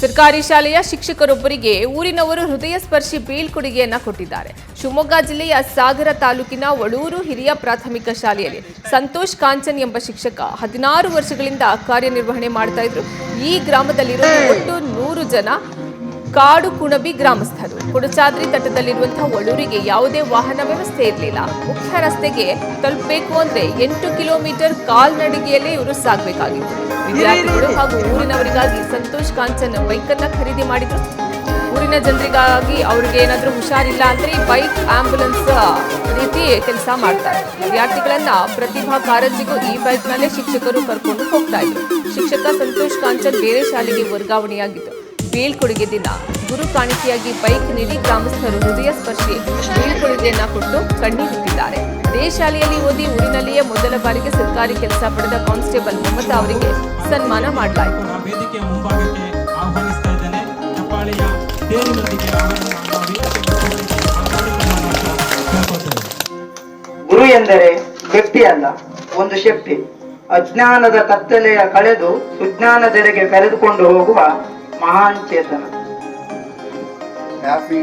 ಸರ್ಕಾರಿ ಶಾಲೆಯ ಶಿಕ್ಷಕರೊಬ್ಬರಿಗೆ ಊರಿನವರು ಹೃದಯ ಸ್ಪರ್ಶಿ ಬೀಳ್ಕೊಡುಗೆಯನ್ನ ಕೊಟ್ಟಿದ್ದಾರೆ. ಶಿವಮೊಗ್ಗ ಜಿಲ್ಲೆಯ ಸಾಗರ ತಾಲೂಕಿನ ವಳೂರು ಹಿರಿಯ ಪ್ರಾಥಮಿಕ ಶಾಲೆಯಲ್ಲಿ ಸಂತೋಷ್ ಕಾಂಚನ್ ಎಂಬ ಶಿಕ್ಷಕ 16 ವರ್ಷಗಳಿಂದ ಕಾರ್ಯನಿರ್ವಹಣೆ ಮಾಡ್ತಾ ಇದ್ರು. ಈ ಗ್ರಾಮದಲ್ಲಿರುವ ಒಟ್ಟು 100 ಜನ ಕಾಡು ಕುಣಬಿ ಗ್ರಾಮಸ್ಥರು. ಕೊಡಚಾದ್ರಿ ತಟದಲ್ಲಿರುವಂತಹ ವಳೂರಿಗೆ ಯಾವುದೇ ವಾಹನ ವ್ಯವಸ್ಥೆ ಇರಲಿಲ್ಲ. ಮುಖ್ಯ ರಸ್ತೆಗೆ ತಲುಪಬೇಕು ಅಂದ್ರೆ 8 ಕಿಲೋಮೀಟರ್ ಕಾಲ್ನಡಿಗೆಯಲ್ಲೇ ಇವರು ಸಾಗಬೇಕಾಗಿತ್ತು. ವಿದ್ಯಾರ್ಥಿಗಳು ಹಾಗೂ ಊರಿನವರಿಗಾಗಿ ಸಂತೋಷ್ ಕಾಂಚನ್ ಬೈಕ್ ಅನ್ನ ಖರೀದಿ ಮಾಡಿದ್ರು. ಊರಿನ ಜನರಿಗಾಗಿ ಅವ್ರಿಗೆ ಏನಾದ್ರೂ ಹುಷಾರಿಲ್ಲ ಅಂದ್ರೆ ಈ ಬೈಕ್ ಆಂಬ್ಯುಲೆನ್ಸ್ ರೀತಿ ಕೆಲಸ ಮಾಡ್ತಾರೆ. ವಿದ್ಯಾರ್ಥಿಗಳನ್ನ ಪ್ರತಿಭಾ ಕಾರಂಜಿಗೂ ಈ ಬೈಕ್ ನಲ್ಲೇ ಶಿಕ್ಷಕರು ಕರ್ಕೊಂಡು ಹೋಗ್ತಾ ಇದ್ರು. ಶಿಕ್ಷಕ ಸಂತೋಷ್ ಕಾಂಚನ್ ಬೇರೆ ಶಾಲೆಗೆ ವರ್ಗಾವಣೆಯಾಗಿತ್ತು. ಬೀಳ್ಕೊಡುಗೆ ದಿನ ಗುರು ಕಾಣಿಕೆಯಾಗಿ ಬೈಕ್ ನೀಡಿ ಗ್ರಾಮಸ್ಥರು ಹೃದಯ ಸ್ಪರ್ಶಿ ಬೀಳ್ಕೊಡುಗೆಯನ್ನ ಕೊಟ್ಟು ಕಣ್ಣೀರಿಟ್ಟಿದ್ದಾರೆ. ಅದೇ ಶಾಲೆಯಲ್ಲಿ ಓದಿ ಊರಿನಲ್ಲಿಯೇ ಮೊದಲ ಬಾರಿಗೆ ಸರ್ಕಾರಿ ಕೆಲಸ ಪಡೆದ ಕಾನ್ಸ್ಟೇಬಲ್ ಮಮತಾ ಅವರಿಗೆ ಸನ್ಮಾನ ಮಾಡಲಾಯಿತು. ಗುರು ಎಂದರೆ ವ್ಯಕ್ತಿ ಅಲ್ಲ, ಒಂದು ಶಕ್ತಿ. ಅಜ್ಞಾನದ ಕತ್ತಲೆಯ ಕಳೆದು ಸುಜ್ಞಾನದೆಡೆಗೆ ಕರೆದುಕೊಂಡು ಹೋಗುವ ಮಹಾನ್ ಚೇತನ. ಹ್ಯಾಪಿ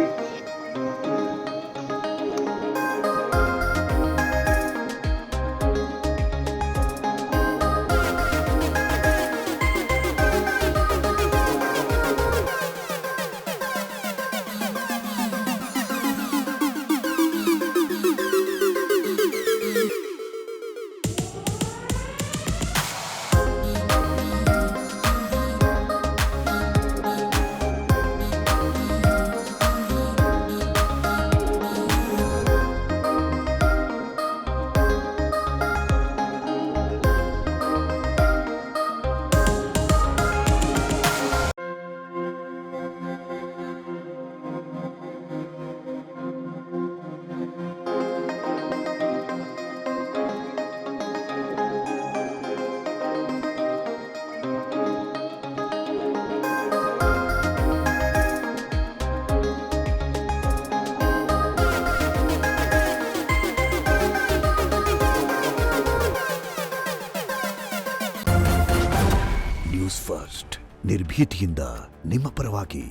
ನ್ಯೂಸ್ ಫಸ್ಟ್ ನಿರ್ಭೀತಿಯಿಂದ ನಿಮ್ಮ ಪರವಾಗಿ.